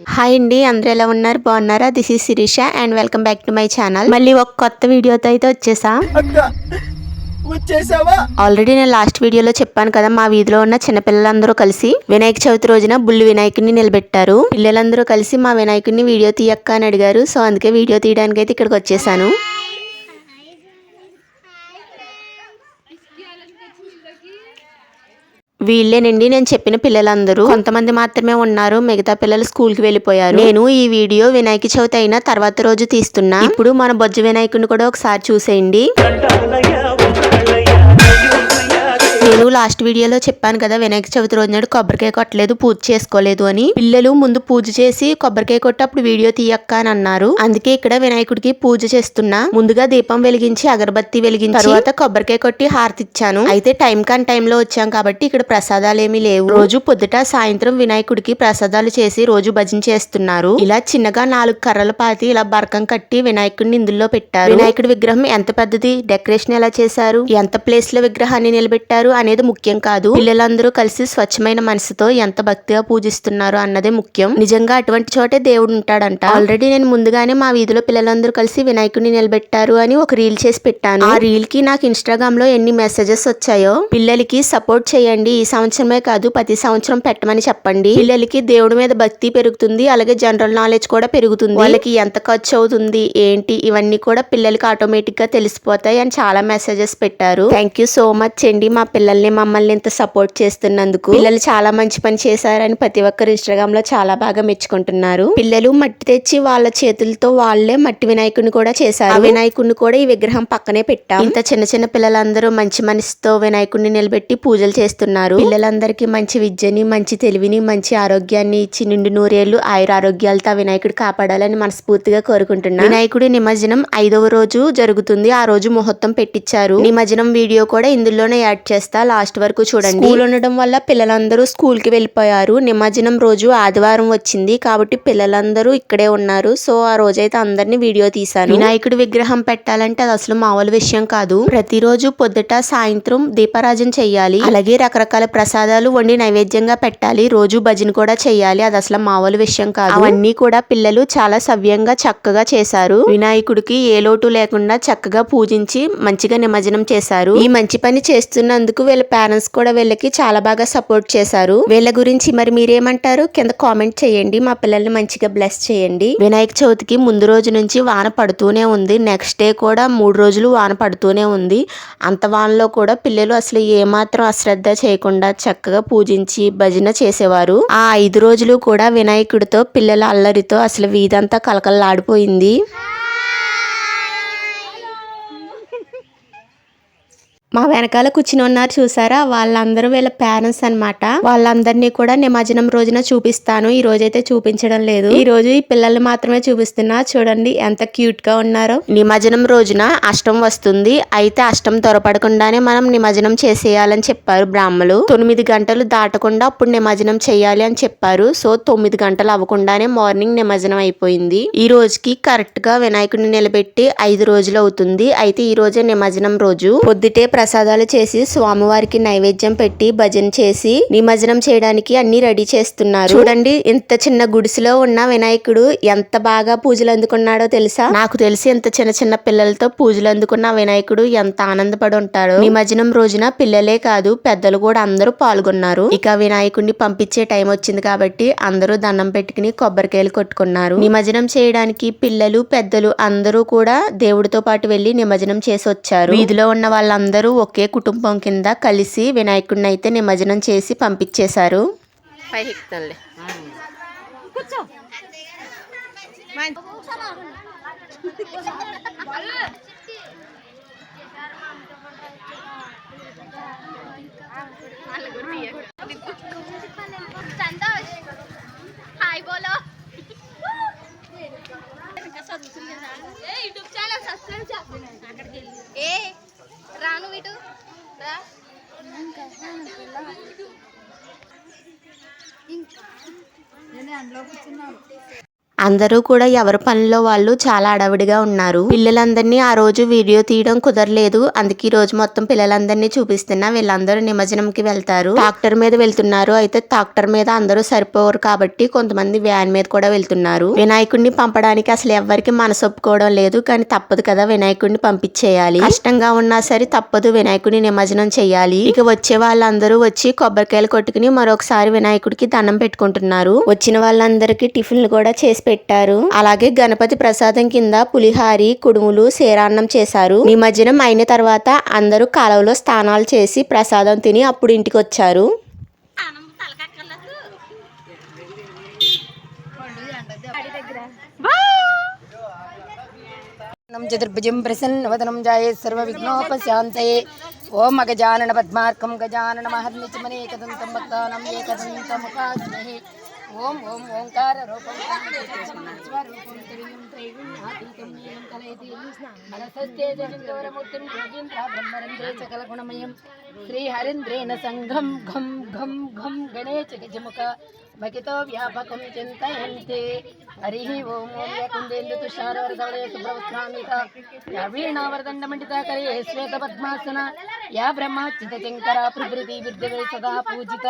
Hi అండి, అందరూ ఎలా ఉన్నారు? బాగున్నారా? This is Shirisha and welcome back to my channel. మళ్ళీ ఒక కొత్త వీడియోతో అయితే వచ్చేసా. ఆల్రెడీ నేను లాస్ట్ వీడియోలో చెప్పాను కదా, మా వీధిలో ఉన్న చిన్నపిల్లలందరూ కలిసి వినాయక చవితి రోజున బుల్లి వినాయకుడిని నిలబెట్టారు. పిల్లలందరూ కలిసి మా వినాయకుడిని వీడియో తీయక్క అని అడిగారు. సో అందుకే వీడియో తీయడానికి అయితే ఇక్కడికి వచ్చేసాను. వీళ్ళేనండి నేను చెప్పిన పిల్లలందరూ. కొంతమంది మాత్రమే ఉన్నారు, మిగతా పిల్లలు స్కూల్ కి వెళ్ళిపోయారు. నేను ఈ వీడియో వినాయక చవితి అయిన తర్వాత రోజు తీస్తున్నా. ఇప్పుడు మన బొజ్జ వినాయకుడిని కూడా ఒకసారి చూసేయండి. నేను లాస్ట్ వీడియోలో చెప్పాను కదా, వినాయక చవితి రోజు నాడు కొబ్బరికాయ కొట్టలేదు, పూజ చేసుకోలేదు అని. పిల్లలు ముందు పూజ చేసి కొబ్బరికాయ కొట్టి అప్పుడు వీడియో తీయక్క అని అన్నారు. అందుకే ఇక్కడ వినాయకుడికి పూజ చేస్తున్నా. ముందుగా దీపం వెలిగించి అగరబత్తి వెలిగించి తర్వాత కొబ్బరికాయ కొట్టి హారతి ఇచ్చాను. అయితే టైం కాని టైంలో వచ్చాం కాబట్టి ఇక్కడ ప్రసాదాలు ఏమీ లేవు. రోజు పొద్దుట సాయంత్రం వినాయకుడికి ప్రసాదాలు చేసి రోజు భజన చేస్తున్నారు. ఇలా చిన్నగా 4 కర్రలు పాతి ఇలా బరకం కట్టి వినాయకుడిని ఇందులో పెట్టారు. వినాయకుడి విగ్రహం ఎంత పెద్దది, డెకరేషన్ ఎలా చేశారు, ఎంత ప్లేస్ లో విగ్రహాన్ని నిలబెట్టారు అనేది ముఖ్యం కాదు. పిల్లలందరూ కలిసి స్వచ్ఛమైన మనసుతో ఎంత భక్తిగా పూజిస్తున్నారు అన్నదే ముఖ్యం. నిజంగా అటువంటి చోటే దేవుడు ఉంటాడంట. ఆల్రెడీ నేను ముందుగానే మా వీధిలో పిల్లలందరూ కలిసి వినాయకుడిని నిలబెట్టారు అని ఒక రీల్ చేసి పెట్టాను. ఆ రీల్ కి నాకు ఇన్స్టాగ్రామ్ లో ఎన్ని మెసేజెస్ వచ్చాయో. పిల్లలకి సపోర్ట్ చేయండి, ఈ సంవత్సరమే కాదు ప్రతి సంవత్సరం పెట్టమని చెప్పండి. పిల్లలకి దేవుడి మీద భక్తి పెరుగుతుంది, అలాగే జనరల్ నాలెడ్జ్ కూడా పెరుగుతుంది. వాళ్ళకి ఎంత ఖర్చు అవుతుంది ఏంటి ఇవన్నీ కూడా పిల్లలకి ఆటోమేటిక్ గా తెలిసిపోతాయి అని చాలా మెసేజెస్ పెట్టారు. థ్యాంక్ యూ సో మచ్ అండి, మా పిల్లల్ని మమ్మల్ని ఇంత సపోర్ట్ చేస్తున్నందుకు. పిల్లలు చాలా మంచి పని చేశారని ప్రతి ఒక్కరు ఇన్స్టాగ్రామ్ లో చాలా బాగా మెచ్చుకుంటున్నారు. పిల్లలు మట్టి తెచ్చి వాళ్ళ చేతులతో వాళ్ళే మట్టి వినాయకుడిని కూడా చేశారు. ఆ వినాయకుడిని కూడా ఈ విగ్రహం పక్కనే పెట్టాం. ఇంత చిన్న చిన్న పిల్లలందరూ మంచి మనసుతో వినాయకుడిని నిలబెట్టి పూజలు చేస్తున్నారు. పిల్లలందరికీ మంచి విద్యని, మంచి తెలివిని, మంచి ఆరోగ్యాన్ని ఇచ్చి నిండు నూరేళ్లు ఆయుర ఆరోగ్యాలతో వినాయకుడు కాపాడాలని మనస్ఫూర్తిగా కోరుకుంటున్నా. వినాయకుడి నిమజ్జనం 5వ రోజు జరుగుతుంది. ఆ రోజు ముహూర్తం పెట్టించారు. నిమజ్జనం వీడియో కూడా ఇందులోనే యాడ్ చేస్తారు. లాస్ట్ వరకు చూడండి. స్కూల్ ఉండడం వల్ల పిల్లలందరూ స్కూల్ కి వెళ్ళిపోయారు. నిమజ్జనం రోజు ఆదివారం వచ్చింది కాబట్టి పిల్లలందరూ ఇక్కడే ఉన్నారు. సో ఆ రోజైతే అందరినీ వీడియో తీశాను. వినాయకుడి విగ్రహం పెట్టాలంటే అది అసలు మామూలు విషయం కాదు. ప్రతిరోజు పొద్దుట సాయంత్రం దీపారాజన చెయ్యాలి. అలాగే రకరకాల ప్రసాదాలు వండి నైవేద్యంగా పెట్టాలి. రోజు భజన కూడా చెయ్యాలి. అది అసలు మామూలు విషయం కాదు. అవన్నీ కూడా పిల్లలు చాలా సవ్యంగా చక్కగా చేశారు. వినాయకుడికి ఏ లోటు లేకుండా చక్కగా పూజించి మంచిగా నిమజ్జనం చేశారు. ఈ మంచి పని చేస్తున్నందుకు వీళ్ళ పేరెంట్స్ కూడా వీళ్ళకి చాలా బాగా సపోర్ట్ చేశారు. వీళ్ళ గురించి మరి మీరేమంటారు కింద కామెంట్ చేయండి. మా పిల్లల్ని మంచిగా బ్లెస్ చేయండి. వినాయక చవితికి ముందు రోజు నుంచి వాన పడుతూనే ఉంది. నెక్స్ట్ డే కూడా 3 రోజులు వాన పడుతూనే ఉంది. అంత వానలో కూడా పిల్లలు అసలు ఏమాత్రం అశ్రద్ధ చేయకుండా చక్కగా పూజించి భజన చేసేవారు. ఆ 5 రోజులు కూడా వినాయకుడితో పిల్లల అల్లరితో అసలు వీధంతా కలకలలాడిపోయింది. మా వెనకాల కూర్చుని ఉన్నారు చూసారా, వాళ్ళందరూ వీళ్ళ పేరెంట్స్ అన్నమాట. వాళ్ళందరినీ కూడా నిమజ్జనం రోజున చూపిస్తాను. ఈ రోజైతే చూపించడం లేదు. ఈ రోజు ఈ పిల్లలు మాత్రమే చూపిస్తున్నా. చూడండి ఎంత క్యూట్ గా ఉన్నారో. నిమజ్జనం రోజున అష్టం వస్తుంది. అయితే అష్టం త్వరపడకుండానే మనం నిమజ్జనం చేసేయాలని చెప్పారు బ్రాహ్మలు. 9 గంటలు దాటకుండా అప్పుడు నిమజ్జనం చేయాలి అని చెప్పారు. సో 9 గంటలు అవ్వకుండానే మార్నింగ్ నిమజ్జనం అయిపోయింది. ఈ రోజుకి కరెక్ట్ గా వినాయకుడిని నిలబెట్టి 5 రోజులు అవుతుంది. అయితే ఈ రోజే నిమజ్జనం రోజు. పొద్దుటే ప్రసాదాలు చేసి స్వామివారికి నైవేద్యం పెట్టి భజన చేసి నిమజ్జనం చేయడానికి అన్ని రెడీ చేస్తున్నారు. చూడండి ఇంత చిన్న గుడిసెలో ఉన్న వినాయకుడు ఎంత బాగా పూజలు అందుకున్నాడో తెలుసా. నాకు తెలిసి ఇంత చిన్న చిన్న పిల్లలతో పూజలు అందుకున్న వినాయకుడు ఎంత ఆనందపడి ఉంటాడో. నిమజ్జనం రోజున పిల్లలే కాదు పెద్దలు కూడా అందరూ పాల్గొన్నారు. ఇక వినాయకుడిని పంపించే టైం వచ్చింది కాబట్టి అందరూ దండం పెట్టుకుని కొబ్బరికాయలు కొట్టుకున్నారు. నిమజ్జనం చేయడానికి పిల్లలు పెద్దలు అందరూ కూడా దేవుడితో పాటు వెళ్లి నిమజ్జనం చేసి వచ్చారు. వీధిలో ఉన్న వాళ్ళందరూ ఒకే కుటుంబం కింద కలిసి వినాయకుడిని అయితే నిమజ్జనం చేసి పంపించేశారు. అందరూ కూడా ఎవరి పనిలో వాళ్ళు చాలా అడవిడిగా ఉన్నారు. పిల్లలందరినీ ఆ రోజు వీడియో తీయడం కుదరలేదు. అందుకే ఈ రోజు మొత్తం పిల్లలందరినీ చూపిస్తున్నా. వీళ్ళందరూ నిమజ్జనంకి వెళ్తారు. ట్రాక్టర్ మీద వెళ్తున్నారు. అయితే ట్రాక్టర్ మీద అందరూ సరిపోరు కాబట్టి కొంతమంది వ్యాన్ మీద కూడా వెళ్తున్నారు. వినాయకుడిని పంపడానికి అసలు ఎవరికి మనసు ఒప్పుకోవడం లేదు. కానీ తప్పదు కదా, వినాయకుడిని పంపించేయాలి. కష్టంగా ఉన్నా సరే తప్పదు, వినాయకుడిని నిమజ్జనం చేయాలి. ఇక వచ్చే వాళ్ళందరూ వచ్చి కొబ్బరికాయలు కొట్టుకుని మరొకసారి వినాయకుడికి దండం పెట్టుకుంటున్నారు. వచ్చిన వాళ్ళందరికీ టిఫిన్లు కూడా చేసి పెట్టారు. అలాగే గణపతి ప్రసాదం కింద పులిహారి, కుడుములు, సేరాన్నం చేశారు. నిమజ్జనం అయిన తర్వాత అందరూ కాలువలో స్నానాలు చేసి ప్రసాదం తిని అప్పుడు ఇంటికి వచ్చారు. చతుర్భుజం ప్రసన్నవదనం జాయే సర్వవిఘ్నోపశాంతయే. ఓం గజానన పద్మార్కం గజానన మహర్నిచమనేకదంతం భక్తానాం ఏకదంతముపాస్మహే. ఓం ఓం ఓంకార రూపం స్వరూపం త్రియం త్రైగుణ్యాతీతం నీలం కలయతి మనసస్తేజనిందోరమూర్తిం యోగీంద్ర బ్రహ్మరంద్రే సకల గుణమయం శ్రీహరీంద్రేణ సంఘం ఘం ఘం ఘం గణేశ గజముఖ మకితో వ్యాపకం చింతయంతే. హరి ఓం ఓం యకుందేందు తుషారవరదవళయ శుభ్రవస్త్రాన్విత యా వీణావరదండమండితాకరే శ్వేత పద్మాసన యా బ్రహ్మాచ్యుత శంకర ప్రభృతి విద్యవే సదా పూజిత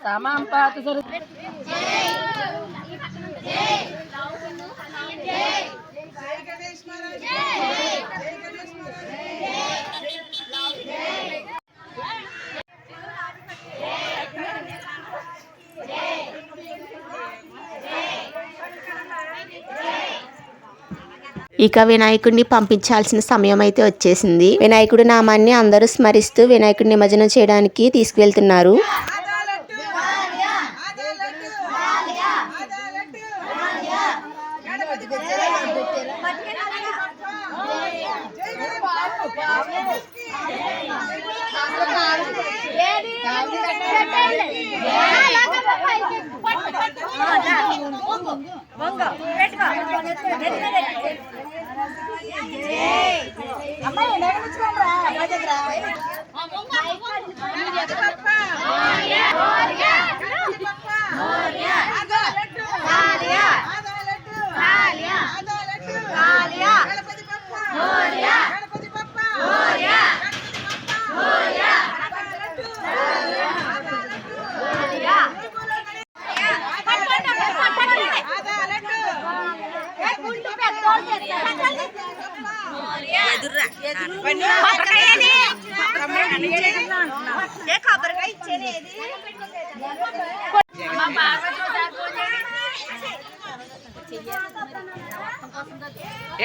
సామాం పాతు సర. ఇక వినాయకుడిని పంపించాల్సిన సమయం అయితే వచ్చేసింది. వినాయకుడి నామాన్ని అందరూ స్మరిస్తూ వినాయకుడి నిమజ్జనం చేయడానికి తీసుకువెళ్తున్నారు.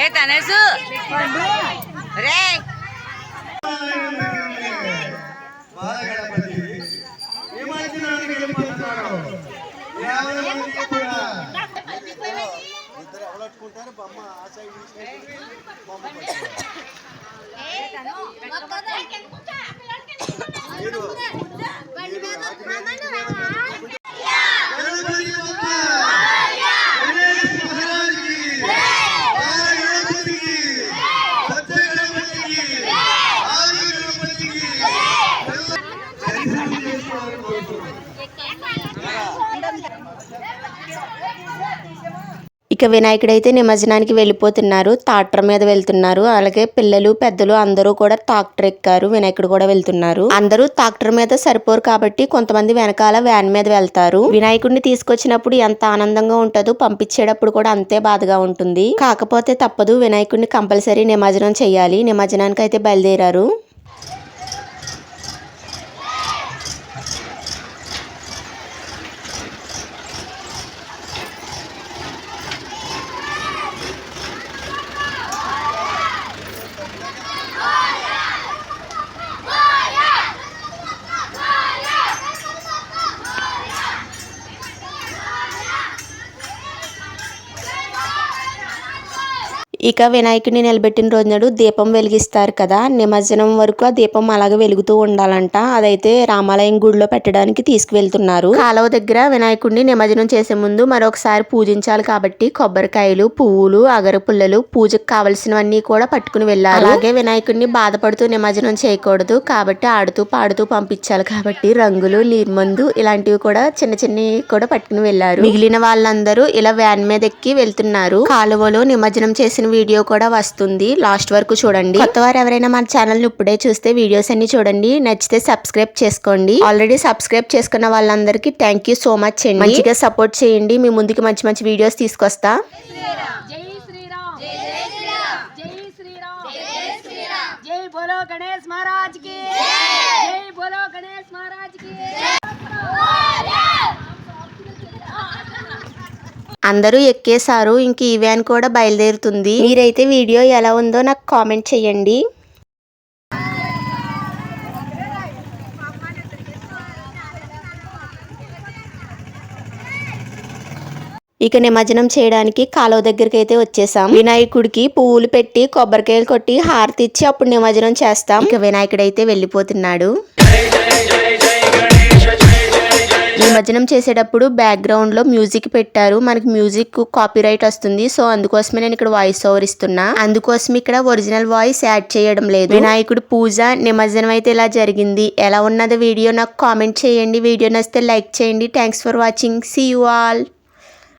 ఏ తనేసు రే బొమ్మ ఆ సైడ్ బొమ్మ ఇక వినాయకుడైతే నిమజ్జనానికి వెళ్ళిపోతున్నారు. ట్రాక్టర్ మీద వెళ్తున్నారు. అలాగే పిల్లలు పెద్దలు అందరూ కూడా ట్రాక్టర్ ఎక్కారు. వినాయకుడు కూడా వెళ్తున్నారు. అందరూ ట్రాక్టర్ మీద సరిపోరు కాబట్టి కొంతమంది వెనకాల వ్యాన్ మీద వెళ్తారు. వినాయకుడిని తీసుకొచ్చినప్పుడు ఎంత ఆనందంగా ఉంటుందో పంపించేటప్పుడు కూడా అంతే బాధగా ఉంటుంది. కాకపోతే తప్పదు, వినాయకుడిని కంపల్సరీ నిమజ్జనం చేయాలి. నిమజ్జనానికి అయితే బయలుదేరారు. ఇక వినాయకుడిని నిలబెట్టిన రోజు నాడు దీపం వెలిగిస్తారు కదా, నిమజ్జనం వరకు ఆ దీపం అలాగే వెలుగుతూ ఉండాలంట. అదైతే రామాలయం గుడిలో పెట్టడానికి తీసుకువెళ్తున్నారు. కాలువ దగ్గర వినాయకుడిని నిమజ్జనం చేసే ముందు మరొకసారి పూజించాలి కాబట్టి కొబ్బరికాయలు, పువ్వులు, అగరు పుల్లలు, పూజకు కావలసినవన్నీ కూడా పట్టుకుని వెళ్ళారు. అలాగే వినాయకుడిని బాధపడుతూ నిమజ్జనం చేయకూడదు కాబట్టి ఆడుతూ పాడుతూ పంపించాలి కాబట్టి రంగులు, నీర్మందు ఇలాంటివి కూడా చిన్న చిన్నవి కూడా పట్టుకుని వెళ్ళారు. మిగిలిన వాళ్ళందరూ ఇలా వ్యాన్ మీద ఎక్కి వెళ్తున్నారు. కాలువలో నిమజ్జనం చేసిన వీడియో కూడా వస్తుంది, లాస్ట్ వరకు చూడండి. కొత్త వారు ఎవరైనా మన ఛానల్ ని ఇప్పుడే చూస్తే వీడియోస్ అన్ని చూడండి, నచ్చితే సబ్స్క్రైబ్ చేసుకోండి. ఆల్రెడీ సబ్స్క్రైబ్ చేసుకున్న వాళ్ళందరికీ థ్యాంక్ యూ సో మచ్ అండి. మంచిగా సపోర్ట్ చేయండి, మీ ముందుకి మంచి మంచి వీడియోస్ తీసుకొస్తా. జై శ్రీరామ్ జై శ్రీరామ్ జై శ్రీరామ్ జై శ్రీరామ్ జై బోలో గణేష్ మహారాజ్ కి జై బోలో గణేష్ మహారాజ్ కి అందరూ ఎక్కేశారు, ఇంక ఈ వ్యాన్ కూడా బయలుదేరుతుంది. మీరైతే వీడియో ఎలా ఉందో నాకు కామెంట్ చేయండి. ఇక నిమజ్జనం చేయడానికి కాలువ దగ్గరికి అయితే వచ్చేసాం. వినాయకుడికి పువ్వులు పెట్టి కొబ్బరికాయలు కొట్టి హారతి ఇచ్చి అప్పుడు నిమజ్జనం చేస్తాం. ఇక వినాయకుడు అయితే వెళ్ళిపోతున్నాడు. నిమజ్జనం చేసేటప్పుడు బ్యాక్గ్రౌండ్ లో మ్యూజిక్ పెట్టారు, మనకి మ్యూజిక్ కాపీరైట్ వస్తుంది. సో అందుకోసమే నేను ఇక్కడ వాయిస్ ఓవర్ ఇస్తున్నా, అందుకోసం ఇక్కడ ఒరిజినల్ వాయిస్ యాడ్ చేయడం లేదు. వినాయకుడి పూజ నిమజ్జనం అయితే ఇలా జరిగింది. ఎలా ఉన్నది వీడియో నాకు కామెంట్ చేయండి. వీడియో నచ్చితే లైక్ చేయండి. Thanks for watching. See you all.